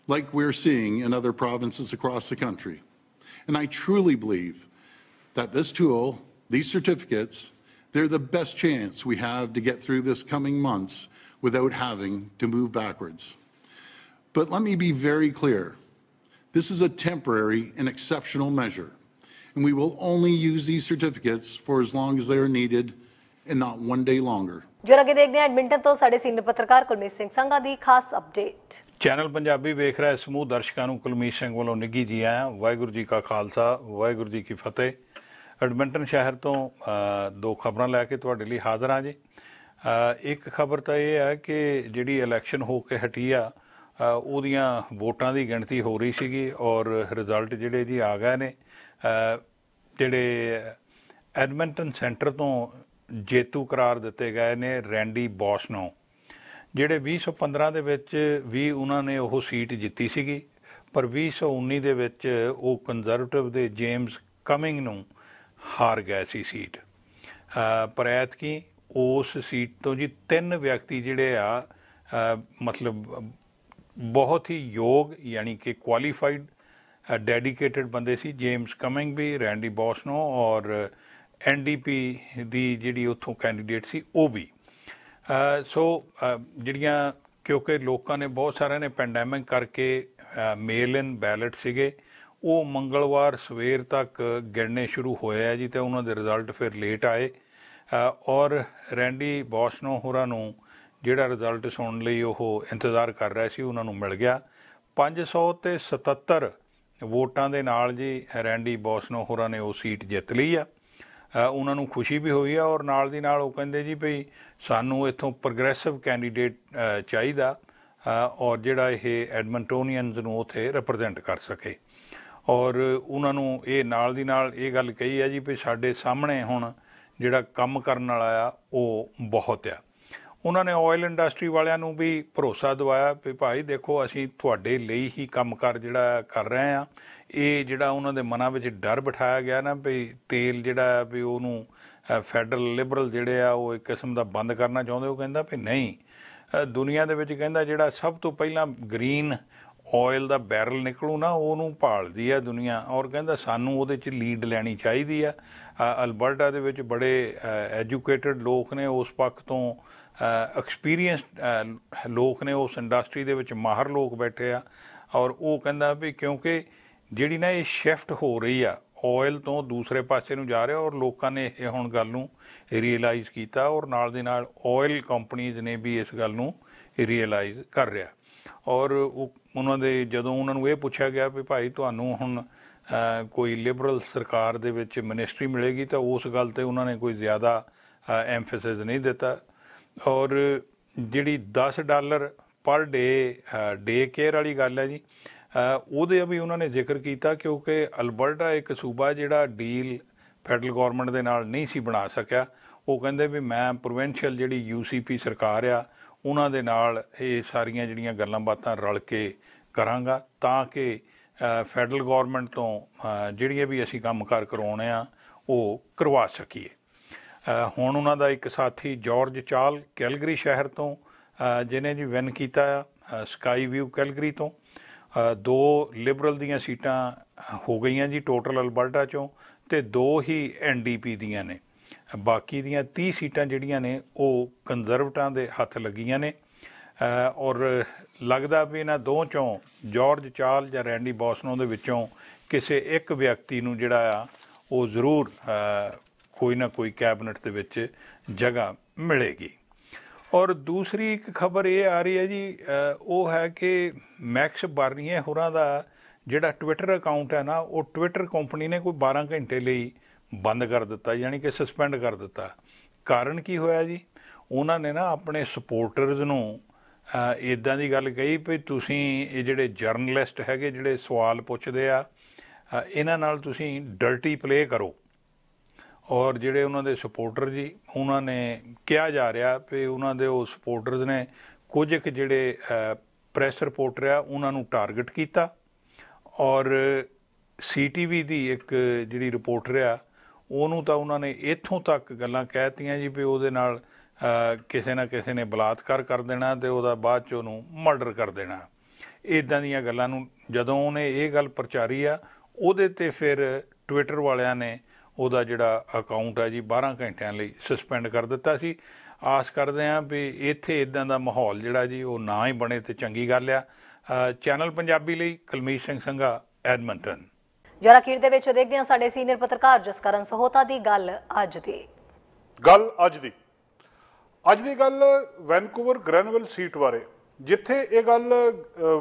like we're seeing in other provinces across the country. And I truly believe that this tool, these certificates, they're the best chance we have to get through this coming months without having to move backwards. But let me be very clear. This is a temporary and exceptional measure, and we will only use these certificates for as long as they are needed and not one day longer. ਜੋ ਅੱਗੇ ਦੇਖਦੇ ਹਾਂ Edmonton ਤੋਂ ਸਾਡੇ senior ਪੱਤਰਕਾਰ ਕੁਲਮੀਤ ਸਿੰਘ ਸੰਘਾ ਦੀ ਖਾਸ update. Channel Punjabi ਵੇਖ ਰਿਹਾ ਸਮੂਹ ਦਰਸ਼ਕਾਂ ਨੂੰ ਕੁਲਮੀਤ ਸਿੰਘ ਵੱਲੋਂ ਨਿੱਘੀ ਜੀ ਆਇਆਂ। ਵਾਹਿਗੁਰੂ ਜੀ ਕਾ ਖਾਲਸਾ, ਵਾਹਿਗੁਰੂ ਜੀ ਕੀ ਫਤਿਹ। ਐਡਮਿੰਟਨ ਸ਼ਹਿਰ ਤੋਂ ਦੋ ਖਬਰਾਂ ਲੈ ਕੇ ਤੁਹਾਡੇ ਲਈ ਹਾਜ਼ਰ ਹਾਂ ਜੀ। ਇੱਕ ਖਬਰ ਤਾਂ ਇਹ ਹੈ ਕਿ ਜਿਹੜੀ ਇਲੈਕਸ਼ਨ ਹੋ ਕੇ ਹਟੀ ਆ ਉਹਦੀਆਂ ਵੋਟਾਂ ਦੀ ਗਿਣਤੀ ਹੋ ਰਹੀ ਸੀਗੀ ਔਰ ਰਿਜ਼ਲਟ ਜਿਹੜੇ ਜੀ ਆ ਗਏ ਨੇ। ਜਿਹੜੇ ਐਡਮਿੰਟਨ ਸੈਂਟਰ ਤੋਂ ਜੇਤੂ ਕਰਾਰ ਦਿੱਤੇ ਗਏ ਨੇ ਰੈਂਡੀ ਬੌਸਨੋ, ਜਿਹੜੇ 2015 ਦੇ ਵਿੱਚ ਵੀ ਉਹਨਾਂ ਨੇ ਉਹ ਸੀਟ ਜਿੱਤੀ ਸੀਗੀ, ਪਰ 2019 ਦੇ ਵਿੱਚ ਉਹ ਕੰਜ਼ਰਵੇਟਿਵ ਦੇ ਜੇਮਸ ਕਮਿੰਗ ਨੂੰ ਹਾਰ ਗਏ ਸੀ ਸੀਟ। ਪਰ ਐਤਕੀ ਉਸ ਸੀਟ ਤੋਂ ਜੀ 3 ਵਿਅਕਤੀ ਜਿਹੜੇ ਆ ਮਤਲਬ ਬਹੁਤ ਹੀ ਯੋਗ ਯਾਨੀ ਕਿ ਕੁਆਲੀਫਾਈਡ ਡੈਡੀਕੇਟਡ ਬੰਦੇ ਸੀ। ਜੇਮਸ ਕਮਿੰਗ ਵੀ, ਰੈਂਡੀ ਬੌਸਨੋ ਔਰ NDP ਦੀ ਜਿਹੜੀ ਉੱਥੋਂ ਕੈਂਡੀਡੇਟ ਸੀ ਉਹ ਵੀ। ਸੋ ਜਿਹੜੀਆਂ ਕਿਉਂਕਿ ਲੋਕਾਂ ਨੇ ਬਹੁਤ ਸਾਰਿਆਂ ਨੇ ਪੈਂਡੈਮਿਕ ਕਰਕੇ ਮੇਲ ਇਨ ਬੈਲਟ ਸੀਗੇ, ਉਹ ਮੰਗਲਵਾਰ ਸਵੇਰ ਤੱਕ ਗਿਣਨੇ ਸ਼ੁਰੂ ਹੋਏ ਆ ਜੀ, ਅਤੇ ਉਹਨਾਂ ਦੇ ਰਿਜ਼ਲਟ ਫਿਰ ਲੇਟ ਆਏ ਔਰ ਰੈਂਡੀ ਬੌਸਨੋ ਹੋਰਾਂ ਨੂੰ ਜਿਹੜਾ ਰਿਜ਼ਲਟ ਸੁਣਨ ਲਈ ਉਹ ਇੰਤਜ਼ਾਰ ਕਰ ਰਿਹਾ ਸੀ ਉਹਨਾਂ ਨੂੰ ਮਿਲ ਗਿਆ। 577 ਵੋਟਾਂ ਦੇ ਨਾਲ ਜੀ ਰੈਂਡੀ ਬੌਸਨੋ ਹੋਰਾਂ ਨੇ ਉਹ ਸੀਟ ਜਿੱਤ ਲਈ ਆ। ਉਹਨਾਂ ਨੂੰ ਖੁਸ਼ੀ ਵੀ ਹੋਈ ਆ ਔਰ ਨਾਲ ਦੀ ਨਾਲ ਉਹ ਕਹਿੰਦੇ ਜੀ ਭਈ ਸਾਨੂੰ ਇੱਥੋਂ ਪ੍ਰੋਗਰੈਸਿਵ ਕੈਂਡੀਡੇਟ ਚਾਹੀਦਾ ਔਰ ਜਿਹੜਾ ਇਹ ਐਡਮਿੰਟੋਨੀਅਨਸ ਨੂੰ ਉੱਥੇ ਰਿਪਰੈਜ਼ੈਂਟ ਕਰ ਸਕੇ। ਔਰ ਉਹਨਾਂ ਨੂੰ ਇਹ ਨਾਲ ਦੀ ਨਾਲ ਇਹ ਗੱਲ ਕਹੀ ਹੈ ਜੀ ਵੀ ਸਾਡੇ ਸਾਹਮਣੇ ਹੁਣ ਜਿਹੜਾ ਕੰਮ ਕਰਨ ਵਾਲਾ ਆ ਉਹ ਬਹੁਤ ਆ। ਉਹਨਾਂ ਨੇ ਆਇਲ ਇੰਡਸਟਰੀ ਵਾਲਿਆਂ ਨੂੰ ਵੀ ਭਰੋਸਾ ਦਿਵਾਇਆ ਵੀ ਭਾਈ ਦੇਖੋ ਅਸੀਂ ਤੁਹਾਡੇ ਲਈ ਹੀ ਕੰਮ ਕਾਰ ਜਿਹੜਾ ਕਰ ਰਹੇ ਹਾਂ। ਇਹ ਜਿਹੜਾ ਉਹਨਾਂ ਦੇ ਮਨਾਂ ਵਿੱਚ ਡਰ ਬਿਠਾਇਆ ਗਿਆ ਨਾ ਵੀ ਤੇਲ ਜਿਹੜਾ ਵੀ ਉਹਨੂੰ ਫੈਡਰਲ ਲਿਬਰਲ ਜਿਹੜੇ ਆ ਉਹ ਇੱਕ ਕਿਸਮ ਦਾ ਬੰਦ ਕਰਨਾ ਚਾਹੁੰਦੇ, ਉਹ ਕਹਿੰਦਾ ਵੀ ਨਹੀਂ, ਦੁਨੀਆ ਦੇ ਵਿੱਚ ਕਹਿੰਦਾ ਜਿਹੜਾ ਸਭ ਤੋਂ ਪਹਿਲਾਂ ਗ੍ਰੀਨ ਆਇਲ ਦਾ ਬੈਰਲ ਨਿਕਲੂ ਨਾ ਉਹਨੂੰ ਭਾਲਦੀ ਆ ਦੁਨੀਆ, ਔਰ ਕਹਿੰਦਾ ਸਾਨੂੰ ਉਹਦੇ 'ਚ ਲੀਡ ਲੈਣੀ ਚਾਹੀਦੀ ਆ। ਅਲਬਰਟਾ ਦੇ ਵਿੱਚ ਬੜੇ ਐਜੂਕੇਟਡ ਲੋਕ ਨੇ, ਉਸ ਪੱਖ ਤੋਂ ਐਕਸਪੀਰੀਅੰਸਡ ਲੋਕ ਨੇ, ਉਸ ਇੰਡਸਟਰੀ ਦੇ ਵਿੱਚ ਮਾਹਰ ਲੋਕ ਬੈਠੇ ਆ। ਔਰ ਉਹ ਕਹਿੰਦਾ ਵੀ ਕਿਉਂਕਿ ਜਿਹੜੀ ਨਾ ਇਹ ਸ਼ਿਫਟ ਹੋ ਰਹੀ ਆ ਆਇਲ ਤੋਂ ਦੂਸਰੇ ਪਾਸੇ ਨੂੰ ਜਾ ਰਿਹਾ, ਔਰ ਲੋਕਾਂ ਨੇ ਇਹ ਹੁਣ ਗੱਲ ਨੂੰ ਰੀਅਲਾਈਜ਼ ਕੀਤਾ, ਔਰ ਨਾਲ ਦੇ ਨਾਲ ਆਇਲ ਕੰਪਨੀਜ਼ ਨੇ ਵੀ ਇਸ ਗੱਲ ਨੂੰ ਰੀਅਲਾਈਜ਼ ਕਰ ਰਿਹਾ। ਔਰ ਉਹਨਾਂ ਦੇ ਜਦੋਂ ਉਹਨਾਂ ਨੂੰ ਇਹ ਪੁੱਛਿਆ ਗਿਆ ਵੀ ਭਾਈ ਤੁਹਾਨੂੰ ਹੁਣ ਕੋਈ ਲਿਬਰਲ ਸਰਕਾਰ ਦੇ ਵਿੱਚ ਮਿਨਿਸਟਰੀ ਮਿਲੇਗੀ, ਤਾਂ ਉਸ ਗੱਲ 'ਤੇ ਉਹਨਾਂ ਨੇ ਕੋਈ ਜ਼ਿਆਦਾ ਐਮਫੈਸਿਸ ਨਹੀਂ ਦਿੱਤਾ। ਔਰ ਜਿਹੜੀ $10 ਪਰ ਡੇ ਕੇਅਰ ਵਾਲੀ ਗੱਲ ਹੈ ਜੀ, ਉਹਦੇ ਵੀ ਉਹਨਾਂ ਨੇ ਜ਼ਿਕਰ ਕੀਤਾ, ਕਿਉਂਕਿ ਅਲਬਰਟਾ ਇੱਕ ਸੂਬਾ ਜਿਹੜਾ ਡੀਲ ਫੈਡਰਲ ਗੌਰਮੈਂਟ ਦੇ ਨਾਲ ਨਹੀਂ ਸੀ ਬਣਾ ਸਕਿਆ। ਉਹ ਕਹਿੰਦੇ ਵੀ ਮੈਂ ਪ੍ਰੋਵਿੰਸ਼ੀਅਲ ਜਿਹੜੀ UCP ਸਰਕਾਰ ਆ ਉਹਨਾਂ ਦੇ ਨਾਲ ਇਹ ਸਾਰੀਆਂ ਜਿਹੜੀਆਂ ਗੱਲਾਂ ਬਾਤਾਂ ਰਲ ਕੇ ਕਰਾਂਗਾ, ਤਾਂ ਕਿ ਫੈਡਰਲ ਗੌਰਮੈਂਟ ਤੋਂ ਜਿਹੜੀਆਂ ਵੀ ਅਸੀਂ ਕੰਮਕਾਰ ਕਰਵਾਉਣੇ ਆ ਉਹ ਕਰਵਾ ਸਕੀਏ। ਹੁਣ ਉਹਨਾਂ ਦਾ ਇੱਕ ਸਾਥੀ ਜਾਰਜ ਚਾਲ ਕੈਲਗਰੀ ਸ਼ਹਿਰ ਤੋਂ ਜਿਹਨੇ ਜੀ ਵਿਨ ਕੀਤਾ ਆ ਸਕਾਈ ਵਿਊ ਕੈਲਗਰੀ ਤੋਂ। 2 ਲਿਬਰਲ ਦੀਆਂ ਸੀਟਾਂ ਹੋ ਗਈਆਂ ਜੀ ਟੋਟਲ ਅਲਬਰਟਾ 'ਚੋਂ, ਅਤੇ 2 ਹੀ NDP ਦੀਆਂ ਨੇ। ਬਾਕੀ ਦੀਆਂ 30 ਸੀਟਾਂ ਜਿਹੜੀਆਂ ਨੇ ਉਹ ਕੰਜ਼ਰਵੇਟਾਂ ਦੇ ਹੱਥ ਲੱਗੀਆਂ ਨੇ। ਔਰ ਲੱਗਦਾ ਵੀ ਇਹਨਾਂ ਦੋ 'ਚੋਂ ਜਾਰਜ ਚਾਲ ਜਾਂ ਰੈਂਡੀ ਬੋਸਨੋ ਦੇ ਵਿੱਚੋਂ ਕਿਸੇ ਇੱਕ ਵਿਅਕਤੀ ਨੂੰ ਜਿਹੜਾ ਆ ਉਹ ਜ਼ਰੂਰ ਕੋਈ ਨਾ ਕੋਈ ਕੈਬਨਿਟ ਦੇ ਵਿੱਚ ਜਗ੍ਹਾ ਮਿਲੇਗੀ। ਔਰ ਦੂਸਰੀ ਇੱਕ ਖਬਰ ਇਹ ਆ ਰਹੀ ਹੈ ਜੀ, ਉਹ ਹੈ ਕਿ ਮੈਕਸ ਬਾਰਨੀਏ ਹੋਰਾਂ ਦਾ ਜਿਹੜਾ ਟਵਿੱਟਰ ਅਕਾਊਂਟ ਹੈ ਨਾ, ਉਹ ਟਵਿੱਟਰ ਕੰਪਨੀ ਨੇ ਕੋਈ 12 ਘੰਟੇ ਲਈ ਬੰਦ ਕਰ ਦਿੱਤਾ, ਯਾਨੀ ਕਿ ਸਸਪੈਂਡ ਕਰ ਦਿੱਤਾ। ਕਾਰਨ ਕੀ ਹੋਇਆ ਜੀ, ਉਹਨਾਂ ਨੇ ਨਾ ਆਪਣੇ ਸਪੋਰਟਰਜ਼ ਨੂੰ ਇੱਦਾਂ ਦੀ ਗੱਲ ਕਹੀ ਵੀ ਤੁਸੀਂ ਇਹ ਜਿਹੜੇ ਜਰਨਲਿਸਟ ਹੈਗੇ ਜਿਹੜੇ ਸਵਾਲ ਪੁੱਛਦੇ ਆ ਇਹਨਾਂ ਨਾਲ ਤੁਸੀਂ ਡਰਟੀ ਪਲੇ ਕਰੋ। ਔਰ ਜਿਹੜੇ ਉਹਨਾਂ ਦੇ ਸਪੋਰਟਰ ਜੀ, ਉਹਨਾਂ ਨੇ ਕਿਹਾ ਜਾ ਰਿਹਾ ਵੀ ਉਹਨਾਂ ਦੇ ਉਹ ਸਪੋਰਟਰਜ਼ ਨੇ ਕੁਝ ਕੁ ਜਿਹੜੇ ਪ੍ਰੈਸ ਰਿਪੋਰਟਰ ਆ ਉਹਨਾਂ ਨੂੰ ਟਾਰਗੇਟ ਕੀਤਾ। ਔਰ CTV ਦੀ ਇੱਕ ਜਿਹੜੀ ਰਿਪੋਰਟਰ ਆ ਉਹਨੂੰ ਤਾਂ ਉਹਨਾਂ ਨੇ ਇੱਥੋਂ ਤੱਕ ਗੱਲਾਂ ਕਹਿ ਦਿੱਤੀਆਂ ਜੀ ਵੀ ਉਹਦੇ ਨਾਲ ਕਿਸੇ ਨਾ ਕਿਸੇ ਨੇ ਬਲਾਤਕਾਰ ਕਰ ਦੇਣਾ ਅਤੇ ਉਹਦਾ ਬਾਅਦ 'ਚ ਉਹਨੂੰ ਮਰਡਰ ਕਰ ਦੇਣਾ। ਇੱਦਾਂ ਦੀਆਂ ਗੱਲਾਂ ਨੂੰ ਜਦੋਂ ਉਹਨੇ ਇਹ ਗੱਲ ਪ੍ਰਚਾਰੀ ਆ, ਉਹਦੇ 'ਤੇ ਫਿਰ ਟਵਿੱਟਰ ਵਾਲਿਆਂ ਨੇ ਉਹਦਾ ਜਿਹੜਾ ਅਕਾਊਂਟ ਹੈ ਜੀ 12 ਘੰਟਿਆਂ ਲਈ ਸਸਪੈਂਡ ਕਰ ਦਿੱਤਾ ਸੀ। ਆਸ ਕਰਦੇ ਹਾਂ ਵੀ ਇੱਥੇ ਇੱਦਾਂ ਦਾ ਮਾਹੌਲ ਜਿਹੜਾ ਜੀ ਉਹ ਨਾ ਹੀ ਬਣੇ ਤੇ ਚੰਗੀ ਗੱਲ ਆ। ਚੈਨਲ ਪੰਜਾਬੀ ਲਈ ਕੁਲਮੀਤ ਸਿੰਘ ਸੰਘਾ, ਐਡਮੰਟਨ। ਜਰਾ ਅਖੀਰ ਦੇ ਵਿੱਚ ਦੇਖਦੇ ਹਾਂ ਸਾਡੇ ਸੀਨੀਅਰ ਪੱਤਰਕਾਰ ਜਸਕਰਨ ਸਹੋਤਾ ਦੀ ਗੱਲ ਅੱਜ ਦੀ। ਅੱਜ ਦੀ ਗੱਲ ਵੈਨਕੂਵਰ ਗ੍ਰੈਨਵਿਲ ਸੀਟ ਬਾਰੇ, ਜਿੱਥੇ ਇਹ ਗੱਲ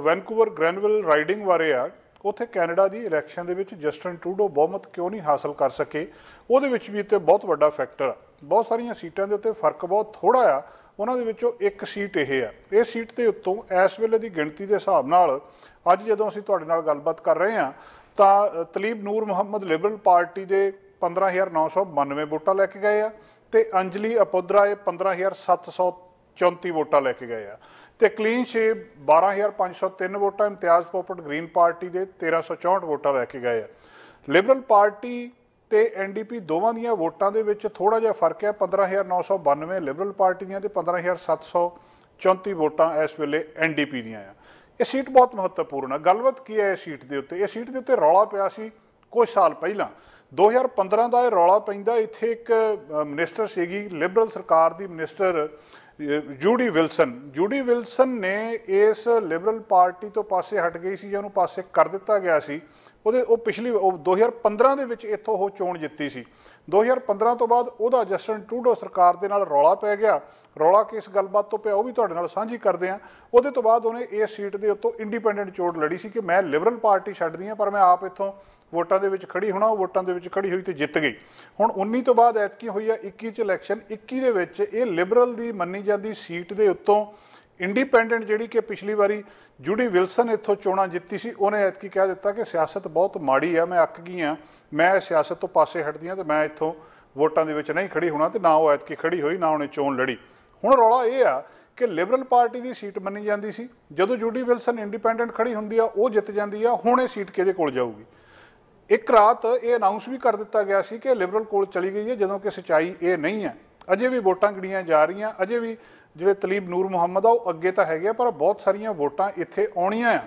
ਵੈਨਕੂਵਰ ਗ੍ਰੈਨਵਿਲ ਰਾਈਡਿੰਗ ਬਾਰੇ ਆ, ਉੱਥੇ ਕੈਨੇਡਾ ਦੀ ਇਲੈਕਸ਼ਨ ਦੇ ਵਿੱਚ ਜਸਟਿਨ ਟਰੂਡੋ ਬਹੁਮਤ ਕਿਉਂ ਨਹੀਂ ਹਾਸਲ ਕਰ ਸਕੇ, ਉਹਦੇ ਵਿੱਚ ਵੀ ਇੱਥੇ ਬਹੁਤ ਵੱਡਾ ਫੈਕਟਰ ਆ। ਬਹੁਤ ਸਾਰੀਆਂ ਸੀਟਾਂ ਦੇ ਉੱਤੇ ਫਰਕ ਬਹੁਤ ਥੋੜ੍ਹਾ ਆ, ਉਹਨਾਂ ਦੇ ਵਿੱਚੋਂ ਇੱਕ ਸੀਟ ਇਹ ਆ। ਇਹ ਸੀਟ ਦੇ ਉੱਤੋਂ ਇਸ ਵੇਲੇ ਦੀ ਗਿਣਤੀ ਦੇ ਹਿਸਾਬ ਨਾਲ ਅੱਜ ਜਦੋਂ ਅਸੀਂ ਤੁਹਾਡੇ ਨਾਲ ਗੱਲਬਾਤ ਕਰ ਰਹੇ ਹਾਂ ਤਾਂ ਤਲੀਬ ਨੂਰ ਮੁਹੰਮਦ ਲਿਬਰਲ ਪਾਰਟੀ ਦੇ 15,992 ਵੋਟਾਂ ਲੈ ਕੇ ਗਏ ਆ, ਅਤੇ ਅੰਜਲੀ ਅਪੋਦਰਾ ਇਹ 15,734 ਵੋਟਾਂ ਲੈ ਕੇ ਗਏ ਆ, ਅਤੇ ਕਲੀਨ ਸ਼ੇਵ 12,503 ਵੋਟਾਂ, ਇਮਤਿਆਜ਼ ਪੋਪਟ ਗ੍ਰੀਨ ਪਾਰਟੀ ਦੇ 1,364 ਵੋਟਾਂ ਲੈ ਕੇ ਗਏ ਆ। ਲਿਬਰਲ ਪਾਰਟੀ ਤੇ NDP ਦੋਵਾਂ ਦੀਆਂ ਵੋਟਾਂ ਦੇ ਵਿੱਚ ਥੋੜ੍ਹਾ ਜਿਹਾ ਫਰਕ ਹੈ। 15,992 ਲਿਬਰਲ ਪਾਰਟੀ ਦੀਆਂ ਅਤੇ 15,734 ਵੋਟਾਂ ਇਸ ਵੇਲੇ NDP ਦੀਆਂ ਆ। ਇਹ ਸੀਟ ਬਹੁਤ ਮਹੱਤਵਪੂਰਨ ਹੈ। ਗੱਲਬਾਤ ਕੀ ਹੈ ਇਸ ਸੀਟ ਦੇ ਉੱਤੇ? ਇਹ ਸੀਟ ਦੇ ਉੱਤੇ ਰੌਲਾ ਪਿਆ ਸੀ ਕੁਝ ਸਾਲ ਪਹਿਲਾਂ, 2015 ਦਾ ਇਹ ਰੌਲਾ ਪੈਂਦਾ। ਇੱਥੇ ਇੱਕ ਮਿਨਿਸਟਰ ਸੀਗੀ ਲਿਬਰਲ ਸਰਕਾਰ ਦੀ, ਮਿਨਿਸਟਰ ਜੂਡੀ ਵਿਲਸਨ ਨੇ ਇਸ ਲਿਬਰਲ ਪਾਰਟੀ ਤੋਂ ਪਾਸੇ ਹਟ ਗਈ ਸੀ ਜਾਂ ਉਹਨੂੰ ਪਾਸੇ ਕਰ ਦਿੱਤਾ ਗਿਆ ਸੀ। ਉਹ ਪਿਛਲੀ 2015 ਦੇ ਵਿੱਚ ਇੱਥੋਂ ਉਹ ਚੋਣ ਜਿੱਤੀ ਸੀ। 2015 ਤੋਂ ਬਾਅਦ ਉਹਦਾ ਜਸਟਿਨ ਟਰੂਡੋ ਸਰਕਾਰ ਦੇ ਨਾਲ ਰੌਲਾ ਪੈ ਗਿਆ। ਰੌਲਾ ਕਿਸ ਗੱਲਬਾਤ ਤੋਂ ਪਿਆ ਉਹ ਵੀ ਤੁਹਾਡੇ ਨਾਲ ਸਾਂਝੀ ਕਰਦੇ ਹਾਂ। ਉਹਦੇ ਤੋਂ ਬਾਅਦ ਉਹਨੇ ਇਸ ਸੀਟ ਦੇ ਉੱਤੋਂ ਇੰਡੀਪੈਂਡੈਂਟ ਚੋਣ ਲੜੀ ਸੀ ਕਿ ਮੈਂ ਲਿਬਰਲ ਪਾਰਟੀ ਛੱਡਦੀ ਹਾਂ, ਪਰ ਮੈਂ ਆਪ ਇੱਥੋਂ ਵੋਟਾਂ ਦੇ ਵਿੱਚ ਖੜੀ ਹੋਣਾ। ਉਹ ਵੋਟਾਂ ਦੇ ਵਿੱਚ ਖੜੀ ਹੋਈ ਅਤੇ ਜਿੱਤ ਗਈ। ਹੁਣ 19 ਤੋਂ ਬਾਅਦ ਐਤਕੀ ਹੋਈ ਆ 21 'ਚ ਇਲੈਕਸ਼ਨ। 21 ਦੇ ਵਿੱਚ ਇਹ ਲਿਬਰਲ ਦੀ ਮੰਨੀ ਜਾਂਦੀ ਸੀਟ ਦੇ ਉੱਤੋਂ ਇੰਡੀਪੈਂਡੈਂਟ ਜਿਹੜੀ ਕਿ ਪਿਛਲੀ ਵਾਰੀ ਜੂਡੀ ਵਿਲਸਨ ਇੱਥੋਂ ਚੋਣਾਂ ਜਿੱਤੀ ਸੀ, ਉਹਨੇ ਐਤਕੀ ਕਹਿ ਦਿੱਤਾ ਕਿ ਸਿਆਸਤ ਬਹੁਤ ਮਾੜੀ ਆ, ਮੈਂ ਅੱਕ ਗਈ ਹਾਂ, ਮੈਂ ਸਿਆਸਤ ਤੋਂ ਪਾਸੇ ਹਟਦੀ ਹਾਂ ਅਤੇ ਮੈਂ ਇੱਥੋਂ ਵੋਟਾਂ ਦੇ ਵਿੱਚ ਨਹੀਂ ਖੜੀ ਹੋਣਾ। ਅਤੇ ਨਾ ਉਹ ਐਤਕੀ ਖੜੀ ਹੋਈ, ਨਾ ਉਹਨੇ ਚੋਣ ਲੜੀ। ਹੁਣ ਰੌਲਾ ਇਹ ਆ ਕਿ ਲਿਬਰਲ ਪਾਰਟੀ ਦੀ ਸੀਟ ਮੰਨੀ ਜਾਂਦੀ ਸੀ, ਜਦੋਂ ਜੂਡੀ ਵਿਲਸਨ ਇੰਡੀਪੈਂਡੈਂਟ ਖੜੀ ਹੁੰਦੀ ਆ ਉਹ ਜਿੱਤ ਜਾਂਦੀ ਆ। ਹੁਣ ਇਹ ਸੀਟ ਕਿਹਦੇ ਕੋਲ ਜਾਊਗੀ? ਇੱਕ ਰਾਤ ਇਹ ਅਨਾਊਂਸ ਵੀ ਕਰ ਦਿੱਤਾ ਗਿਆ ਸੀ ਕਿ ਲਿਬਰਲ ਕੋਲ ਚਲੀ ਗਈ ਹੈ, ਜਦੋਂ ਕਿ ਸੱਚਾਈ ਇਹ ਨਹੀਂ ਹੈ। ਅਜੇ ਵੀ ਵੋਟਾਂ ਗਿਣੀਆਂ ਜਾ ਰਹੀਆਂ, ਅਜੇ ਵੀ ਜਿਹੜੇ ਤਲੀਬ ਨੂਰ ਮੁਹੰਮਦ ਆ ਉਹ ਅੱਗੇ ਤਾਂ ਹੈਗੇ ਪਰ ਬਹੁਤ ਸਾਰੀਆਂ ਵੋਟਾਂ ਇੱਥੇ ਆਉਣੀਆਂ ਆ।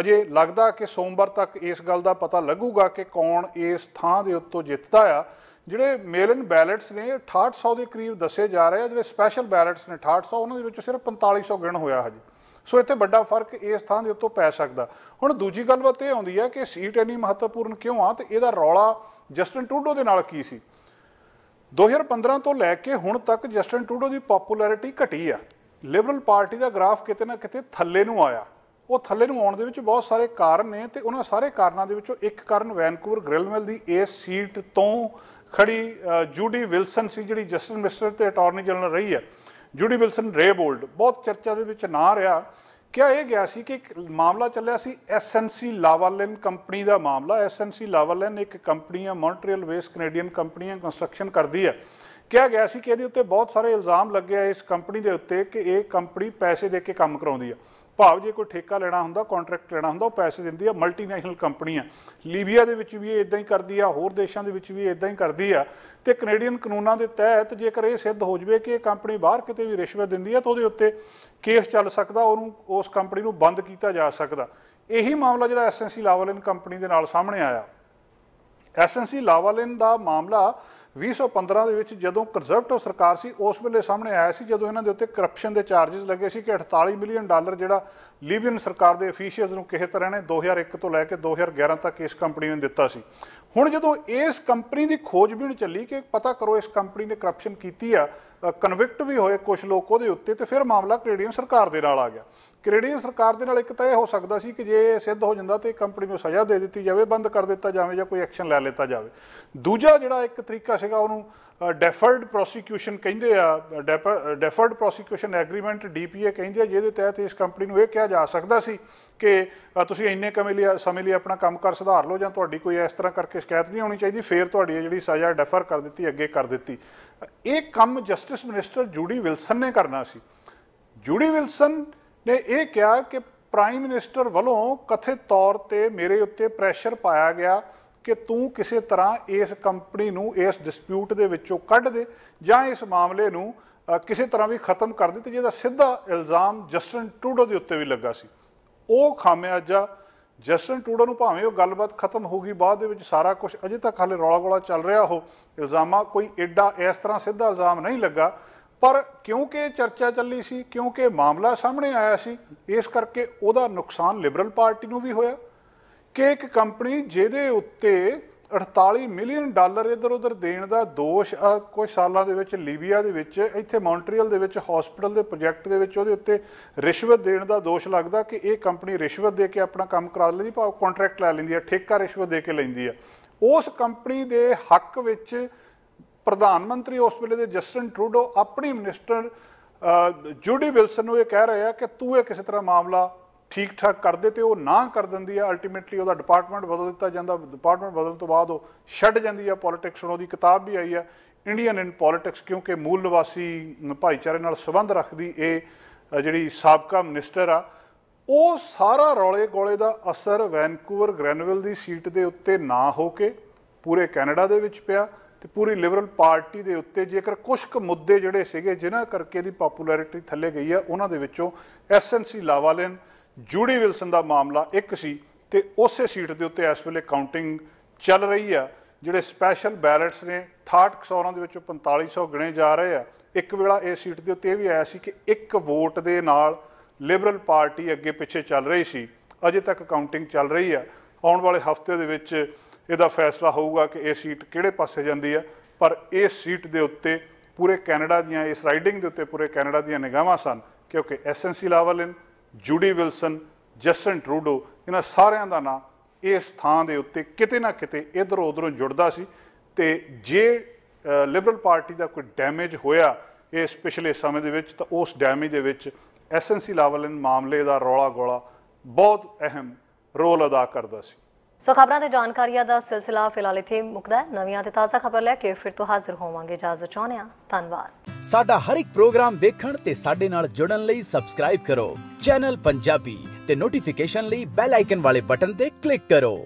ਅਜੇ ਲੱਗਦਾ ਕਿ ਸੋਮਵਾਰ ਤੱਕ ਇਸ ਗੱਲ ਦਾ ਪਤਾ ਲੱਗੂਗਾ ਕਿ ਕੌਣ ਇਸ ਥਾਂ ਦੇ ਉੱਤੋਂ ਜਿੱਤਦਾ ਆ। ਜਿਹੜੇ ਮੇਲ-ਇਨ ਬੈਲਟਸ ਨੇ 6800 ਦੇ ਕਰੀਬ ਦੱਸੇ ਜਾ ਰਹੇ ਆ, ਜਿਹੜੇ ਸਪੈਸ਼ਲ ਬੈਲਟਸ ਨੇ 6800, ਉਹਨਾਂ ਦੇ ਵਿੱਚੋਂ ਸਿਰਫ 4500 ਗਿਣ ਹੋਇਆ ਹਜੇ। ਸੋ ਇੱਥੇ ਵੱਡਾ ਫਰਕ ਇਸ ਥਾਂ ਦੇ ਉੱਤੋਂ ਪੈ ਸਕਦਾ। ਹੁਣ ਦੂਜੀ ਗੱਲਬਾਤ ਇਹ ਆਉਂਦੀ ਹੈ ਕਿ ਸੀਟ ਇੰਨੀ ਮਹੱਤਵਪੂਰਨ ਕਿਉਂ ਆ, ਤੇ ਇਹਦਾ ਰੌਲਾ ਜਸਟਿਨ ਟਰੂਡੋ ਦੇ ਨਾਲ ਕੀ ਸੀ। 2015 ਤੋਂ ਲੈ ਕੇ ਹੁਣ ਤੱਕ ਜਸਟਿਨ ਟਰੂਡੋ ਦੀ ਪੋਪੂਲੈਰਿਟੀ ਘਟੀ ਆ। ਲਿਬਰਲ ਪਾਰਟੀ ਦਾ ਗ੍ਰਾਫ ਕਿਤੇ ਨਾ ਕਿਤੇ ਥੱਲੇ ਨੂੰ ਆਇਆ। ਉਹ ਥੱਲੇ ਨੂੰ ਆਉਣ ਦੇ ਵਿੱਚ ਬਹੁਤ ਸਾਰੇ ਕਾਰਨ ਨੇ, ਤੇ ਉਹਨਾਂ ਸਾਰੇ ਕਾਰਨਾਂ ਦੇ ਵਿੱਚੋਂ ਇੱਕ ਕਾਰਨ ਵੈਨਕੂਵਰ ਗ੍ਰਿਲਮਿਲ ਦੀ ਇਸ ਸੀਟ ਤੋਂ ਖੜੀ ਜੂਡੀ ਵਿਲਸਨ ਸੀ, ਜਿਹੜੀ ਜਸਟਿਸ ਮਿਨਿਸਟਰ ਤੇ ਅਟਾਰਨੀ ਜਨਰਲ ਰਹੀ ਹੈ। ਜੂਡੀ ਵਿਲਸਨ ਰੇਬੋਲਡ ਬਹੁਤ ਚਰਚਾ ਦੇ ਵਿੱਚ ਨਾ ਰਿਹਾ। ਕਿਹਾ ਇਹ ਗਿਆ ਸੀ ਕਿ ਇੱਕ ਮਾਮਲਾ ਚੱਲਿਆ ਸੀ SNC ਲਾਵਾਲਿਨ ਕੰਪਨੀ ਦਾ ਮਾਮਲਾ। SNC ਲਾਵਾਲਿਨ ਇੱਕ ਕੰਪਨੀ ਆ, ਮੌਂਟਰੀਅਲ ਬੇਸਡ ਕੈਨੇਡੀਅਨ ਕੰਪਨੀ ਆ, ਕੰਸਟਰਕਸ਼ਨ ਕਰਦੀ ਹੈ। ਕਿਹਾ ਗਿਆ ਸੀ ਕਿ ਇਹਦੇ ਉੱਤੇ ਬਹੁਤ ਸਾਰੇ ਇਲਜ਼ਾਮ ਲੱਗੇ ਆ ਇਸ ਕੰਪਨੀ ਦੇ ਉੱਤੇ ਕਿ ਇਹ ਕੰਪਨੀ ਪੈਸੇ ਦੇ ਕੇ ਕੰਮ ਕਰਾਉਂਦੀ ਆ। ਭਾਵ ਜੇ ਕੋਈ ਠੇਕਾ ਲੈਣਾ ਹੁੰਦਾ, ਕੰਟਰੈਕਟ ਲੈਣਾ ਹੁੰਦਾ, ਉਹ ਪੈਸੇ ਦਿੰਦੀ ਆ। ਮਲਟੀਨੈਸ਼ਨਲ ਕੰਪਨੀ ਆ। ਲੀਬੀਆ ਦੇ ਵਿੱਚ ਵੀ ਇਹ ਇੱਦਾਂ ਹੀ ਕਰਦੀ ਆ, ਹੋਰ ਦੇਸ਼ਾਂ ਦੇ ਵਿੱਚ ਵੀ ਇੱਦਾਂ ਹੀ ਕਰਦੀ ਆ। ਤੇ ਕੈਨੇਡੀਅਨ ਕਾਨੂੰਨਾਂ ਦੇ ਤਹਿਤ ਜੇਕਰ ਇਹ ਸਿੱਧ ਹੋ ਜਾਵੇ ਕਿ ਇਹ ਕੰਪਨੀ ਬਾਹਰ ਕਿਤੇ ਵੀ ਰਿਸ਼ਵਤ ਦਿੰਦੀ ਆ ਤਾਂ ਉਹਦੇ ਉੱਤੇ ਕੇਸ ਚੱਲ ਸਕਦਾ, ਉਹਨੂੰ ਉਸ ਕੰਪਨੀ ਨੂੰ ਬੰਦ ਕੀਤਾ ਜਾ ਸਕਦਾ। ਇਹੀ ਮਾਮਲਾ ਜਿਹੜਾ SNC ਲਾਵਾਲਿਨ ਕੰਪਨੀ ਦੇ ਨਾਲ ਸਾਹਮਣੇ ਆਇਆ। SNC ਲਾਵਾਲਿਨ ਦਾ ਮਾਮਲਾ 2015 ਦੇ ਵਿੱਚ ਜਦੋਂ ਕੰਜ਼ਰਵੇਟਿਵ ਸਰਕਾਰ ਸੀ ਉਸ ਵੇਲੇ ਸਾਹਮਣੇ ਆਇਆ ਸੀ, ਜਦੋਂ ਇਹਨਾਂ ਦੇ ਉੱਤੇ ਕਰਪਸ਼ਨ ਦੇ ਚਾਰजेस ਲੱਗੇ ਸੀ ਕਿ $48 ਮਿਲੀਅਨ ਜਿਹੜਾ ਲੀਬੀਅਨ ਸਰਕਾਰ ਦੇ ਅਫੀਸ਼ੀਅਲਸ ਨੂੰ ਕਿਸੇ ਤਰ੍ਹਾਂ ਨੇ 2001 ਤੋਂ ਲੈ ਕੇ 2011 ਤੱਕ ਇਸ ਕੰਪਨੀ ਨੇ ਦਿੱਤਾ ਸੀ। ਹੁਣ ਜਦੋਂ ਇਸ ਕੰਪਨੀ ਦੀ ਖੋਜਬੀਨ ਚੱਲੀ ਕਿ ਪਤਾ ਕਰੋ ਇਸ ਕੰਪਨੀ ਨੇ ਕਰਪਸ਼ਨ ਕੀਤੀ ਆ, ਕਨਵਿਕਟ ਵੀ ਹੋਏ ਕੁਝ ਲੋਕ ਉਹਦੇ ਉੱਤੇ, ਤੇ ਫਿਰ ਮਾਮਲਾ ਕੈਨੇਡੀਅਨ ਸਰਕਾਰ ਦੇ ਨਾਲ ਆ ਗਿਆ। ਕੈਨੇਡੀਅਨ ਸਰਕਾਰ ਦੇ ਨਾਲ ਇੱਕ ਤਾਂ ਇਹ ਹੋ ਸਕਦਾ ਸੀ ਕਿ ਜੇ ਇਹ ਸਿੱਧ ਹੋ ਜਾਂਦਾ ਤੇ ਕੰਪਨੀ ਨੂੰ ਸਜ਼ਾ ਦੇ ਦਿੱਤੀ ਜਾਵੇ, ਬੰਦ ਕਰ ਦਿੱਤਾ ਜਾਵੇ, ਜਾਂ ਕੋਈ ਐਕਸ਼ਨ ਲੈ ਲਿੱਤਾ ਜਾਵੇ। ਦੂਜਾ ਜਿਹੜਾ ਇੱਕ ਤਰੀਕਾ ਸੀਗਾ ਉਹਨੂੰ ਡੈਫਰਡ ਪ੍ਰੋਸੀਕਿਊਸ਼ਨ ਕਹਿੰਦੇ ਆ, ਡੈਫਰਡ ਪ੍ਰੋਸੀਕਿਊਸ਼ਨ ਐਗਰੀਮੈਂਟ DPA ਕਹਿੰਦੇ ਆ, ਜਿਹਦੇ ਤਹਿਤ ਇਸ ਕੰਪਨੀ ਨੂੰ ਇਹ ਕਿਹਾ ਜਾ ਸਕਦਾ ਸੀ ਕਿ ਤੁਸੀਂ ਇੰਨੇ ਸਮੇਂ ਲਈ ਆਪਣਾ ਕੰਮ ਕਰ ਸੁਧਾਰ ਲਓ, ਜਾਂ ਤੁਹਾਡੀ ਕੋਈ ਇਸ ਤਰ੍ਹਾਂ ਕਰਕੇ ਸ਼ਿਕਾਇਤ ਨਹੀਂ ਆਉਣੀ ਚਾਹੀਦੀ, ਫਿਰ ਤੁਹਾਡੀ ਜਿਹੜੀ ਸਜ਼ਾ ਡੈਫਰ ਕਰ ਦਿੱਤੀ, ਅੱਗੇ ਕਰ ਦਿੱਤੀ। ਇਹ ਕੰਮ ਜਸਟਿਸ ਮਿਨਿਸਟਰ ਜੂਡੀ ਵਿਲਸਨ ਨੇ ਕਰਨਾ ਸੀ। ਜੂਡੀ ਵਿਲਸਨ ਨੇ ਇਹ ਕਿਹਾ ਕਿ ਪ੍ਰਾਈਮ ਮਿਨਿਸਟਰ ਵੱਲੋਂ ਕਥਿਤ ਤੌਰ ਤੇ ਮੇਰੇ ਉੱਤੇ ਪ੍ਰੈਸ਼ਰ ਪਾਇਆ ਗਿਆ ਕਿ ਤੂੰ ਕਿਸੇ ਤਰ੍ਹਾਂ ਇਸ ਕੰਪਨੀ ਨੂੰ ਇਸ ਡਿਸਪਿਊਟ ਦੇ ਵਿੱਚੋਂ ਕੱਢ ਦੇ, ਜਾਂ ਇਸ ਮਾਮਲੇ ਨੂੰ ਕਿਸੇ ਤਰ੍ਹਾਂ ਵੀ ਖਤਮ ਕਰ ਦੇ, ਤੇ ਜਿਹਦਾ ਸਿੱਧਾ ਇਲਜ਼ਾਮ ਜਸਟਿਨ ਟਰੂਡੋ ਦੇ ਉੱਤੇ ਵੀ ਲੱਗਾ ਸੀ। ਉਹ ਖਾਮਿਆਜਾ ਜਸਟਿਨ ਟਰੂਡੋ ਨੂੰ, ਭਾਵੇਂ ਉਹ ਗੱਲਬਾਤ ਖਤਮ ਹੋ ਗਈ ਬਾਅਦ ਦੇ ਵਿੱਚ, ਸਾਰਾ ਕੁਝ ਅਜੇ ਤੱਕ ਹਾਲੇ ਰੌਲਾ ਗੋਲਾ ਚੱਲ ਰਿਹਾ, ਉਹ ਇਲਜ਼ਾਮਾਂ ਕੋਈ ਐਡਾ ਇਸ ਤਰ੍ਹਾਂ ਸਿੱਧਾ ਇਲਜ਼ਾਮ ਨਹੀਂ ਲੱਗਾ, ਪਰ ਕਿਉਂਕਿ ਚਰਚਾ ਚੱਲੀ ਸੀ, ਕਿਉਂਕਿ ਮਾਮਲਾ ਸਾਹਮਣੇ ਆਇਆ ਸੀ, ਇਸ ਕਰਕੇ ਉਹਦਾ ਨੁਕਸਾਨ ਲਿਬਰਲ ਪਾਰਟੀ ਨੂੰ ਵੀ ਹੋਇਆ ਕਿ ਇੱਕ ਕੰਪਨੀ ਜਿਹਦੇ ਉੱਤੇ $48 ਮਿਲੀਅਨ ਇੱਧਰ ਉੱਧਰ ਦੇਣ ਦਾ ਦੋਸ਼ ਕੁਝ ਸਾਲਾਂ ਦੇ ਵਿੱਚ ਲੀਬੀਆ ਦੇ ਵਿੱਚ, ਇੱਥੇ ਮੌਂਟਰੀਅਲ ਦੇ ਵਿੱਚ ਹਸਪੀਟਲ ਦੇ ਪ੍ਰੋਜੈਕਟ ਦੇ ਵਿੱਚ ਉਹਦੇ ਉੱਤੇ ਰਿਸ਼ਵਤ ਦੇਣ ਦਾ ਦੋਸ਼ ਲੱਗਦਾ ਕਿ ਇਹ ਕੰਪਨੀ ਰਿਸ਼ਵਤ ਦੇ ਕੇ ਆਪਣਾ ਕੰਮ ਕਰਾ ਲੈਂਦੀ, ਭਾਵ ਕੰਟਰੈਕਟ ਲੈ ਲੈਂਦੀ ਹੈ, ਠੇਕਾ ਰਿਸ਼ਵਤ ਦੇ ਕੇ ਲੈਂਦੀ ਹੈ। ਉਸ ਕੰਪਨੀ ਦੇ ਹੱਕ ਵਿੱਚ ਪ੍ਰਧਾਨ ਮੰਤਰੀ ਉਸ ਵੇਲੇ ਦੇ ਜਸਟਿਨ ਟਰੂਡੋ ਆਪਣੀ ਮਿਨਿਸਟਰ ਜੂਡੀ ਵਿਲਸਨ ਨੂੰ ਇਹ ਕਹਿ ਰਹੇ ਆ ਕਿ ਤੂੰ ਇਹ ਕਿਸੇ ਤਰ੍ਹਾਂ ਮਾਮਲਾ ਠੀਕ ਠਾਕ ਕਰਦੇ, ਤੇ ਉਹ ਨਾ ਕਰ ਦਿੰਦੀ ਆ। ਅਲਟੀਮੇਟਲੀ ਉਹਦਾ ਡਿਪਾਰਟਮੈਂਟ ਬਦਲ ਦਿੱਤਾ ਜਾਂਦਾ। ਡਿਪਾਰਟਮੈਂਟ ਬਦਲਣ ਤੋਂ ਬਾਅਦ ਉਹ ਛੱਡ ਜਾਂਦੀ ਆ ਪੋਲੀਟਿਕਸ। ਉਹਦੀ ਕਿਤਾਬ ਵੀ ਆਈ ਆ, ਇੰਡੀਅਨ ਇਨ ਪੋਲੀਟਿਕਸ, ਕਿਉਂਕਿ ਮੂਲ ਨਿਵਾਸੀ ਭਾਈਚਾਰੇ ਨਾਲ ਸੰਬੰਧ ਰੱਖਦੀ ਇਹ ਜਿਹੜੀ ਸਾਬਕਾ ਮਿਨਿਸਟਰ ਆ। ਉਹ ਸਾਰਾ ਰੌਲੇ ਗੋਲੇ ਦਾ ਅਸਰ ਵੈਨਕੂਵਰ ਗ੍ਰੈਨਵਿਲ ਦੀ ਸੀਟ ਦੇ ਉੱਤੇ ਨਾ ਹੋ ਕੇ ਪੂਰੇ ਕੈਨੇਡਾ ਦੇ ਵਿੱਚ ਪਿਆ, ਤੇ ਪੂਰੀ ਲਿਬਰਲ ਪਾਰਟੀ ਦੇ ਉੱਤੇ। ਜੇਕਰ ਕੁਝ ਕੁ ਮੁੱਦੇ ਜਿਹੜੇ ਸੀਗੇ ਜਿਨ੍ਹਾਂ ਕਰਕੇ ਇਹਦੀ ਪੋਪੂਲੈਰਿਟੀ ਥੱਲੇ ਗਈ ਆ, ਉਹਨਾਂ ਦੇ ਵਿੱਚੋਂ SNC ਲਾਵਾਲਿਨ, ਜੂਡੀ ਵਿਲਸਨ ਦਾ ਮਾਮਲਾ ਇੱਕ ਸੀ, ਤੇ ਉਸੇ ਸੀਟ ਦੇ ਉੱਤੇ ਇਸ ਵੇਲੇ ਕਾਊਂਟਿੰਗ ਚੱਲ ਰਹੀ ਆ। ਜਿਹੜੇ ਸਪੈਸ਼ਲ ਬੈਲਟਸ ਨੇ 6800 ਦੇ ਵਿੱਚੋਂ 4500 ਗਿਣੇ ਜਾ ਰਹੇ ਆ। ਇੱਕ ਵੇਲਾ ਇਹ ਸੀਟ ਦੇ ਉੱਤੇ ਇਹ ਵੀ ਆਇਆ ਸੀ ਕਿ ਇੱਕ ਵੋਟ ਦੇ ਨਾਲ ਲਿਬਰਲ ਪਾਰਟੀ ਅੱਗੇ ਪਿੱਛੇ ਚੱਲ ਰਹੀ ਸੀ। ਅਜੇ ਤੱਕ ਕਾਊਂਟਿੰਗ ਚੱਲ ਰਹੀ ਆ। ਆਉਣ ਵਾਲੇ ਹਫ਼ਤੇ ਦੇ ਵਿੱਚ ਇਹਦਾ ਫੈਸਲਾ ਹੋਊਗਾ ਕਿ ਇਹ ਸੀਟ ਕਿਹੜੇ ਪਾਸੇ ਜਾਂਦੀ ਆ। ਪਰ ਇਸ ਸੀਟ ਦੇ ਉੱਤੇ ਪੂਰੇ ਕੈਨੇਡਾ ਦੀਆਂ, ਇਸ ਰਾਈਡਿੰਗ ਦੇ ਉੱਤੇ ਪੂਰੇ ਕੈਨੇਡਾ ਦੀਆਂ ਨਿਗਾਹਾਂ ਸਨ, ਕਿਉਂਕਿ SNC Lavalin, Jody Wilson, Justin Trudeau, ਇਹਨਾਂ ਸਾਰਿਆਂ ਦਾ ਨਾਂ ਇਸ ਥਾਂ ਦੇ ਉੱਤੇ ਕਿਤੇ ਨਾ ਕਿਤੇ ਇੱਧਰੋਂ ਉੱਧਰੋਂ ਜੁੜਦਾ ਸੀ। ਤੇ ਜੇ ਲਿਬਰਲ ਪਾਰਟੀ ਦਾ ਕੋਈ ਡੈਮੇਜ ਹੋਇਆ ਇਸ ਪਿਛਲੇ ਸਮੇਂ ਦੇ ਵਿੱਚ, ਤਾਂ ਉਸ ਡੈਮੇਜ ਦੇ ਵਿੱਚ SNC ਲਾਵਾਲਿਨ ਮਾਮਲੇ ਦਾ ਰੌਲਾ ਗੋਲਾ ਬਹੁਤ ਅਹਿਮ ਰੋਲ ਅਦਾ ਕਰਦਾ ਸੀ। ਸੋ ਖਬਰਾਂ ਤੇ ਜਾਣਕਾਰੀਆਂ ਦਾ ਸਿਲਸਿਲਾ ਫਿਲਹਾਲ ਇੱਥੇ ਮੁੱਕਦਾ ਹੈ। ਨਵੀਆਂ ਤੇ ਤਾਜ਼ਾ ਖਬਰ ਲੈ ਕੇ ਫਿਰ ਤੋਂ ਹਾਜ਼ਰ ਹੋਵਾਂਗੇ। ਇਜਾਜ਼ਤ ਚਾਹੁੰਦੇ ਹਾਂ। ਧੰਨਵਾਦ। ਸਾਡਾ ਹਰ ਇੱਕ ਪ੍ਰੋਗਰਾਮ ਦੇਖਣ ਤੇ ਸਾਡੇ ਨਾਲ ਜੁੜਨ ਲਈ ਸਬਸਕ੍ਰਾਈਬ ਕਰੋ ਚੈਨਲ ਪੰਜਾਬੀ ਤੇ ਨੋਟੀਫਿਕੇਸ਼ਨ ਲਈ ਬੈਲ ਆਈਕਨ ਵਾਲੇ ਬਟਨ ਤੇ ਕਲਿੱਕ ਕਰੋ।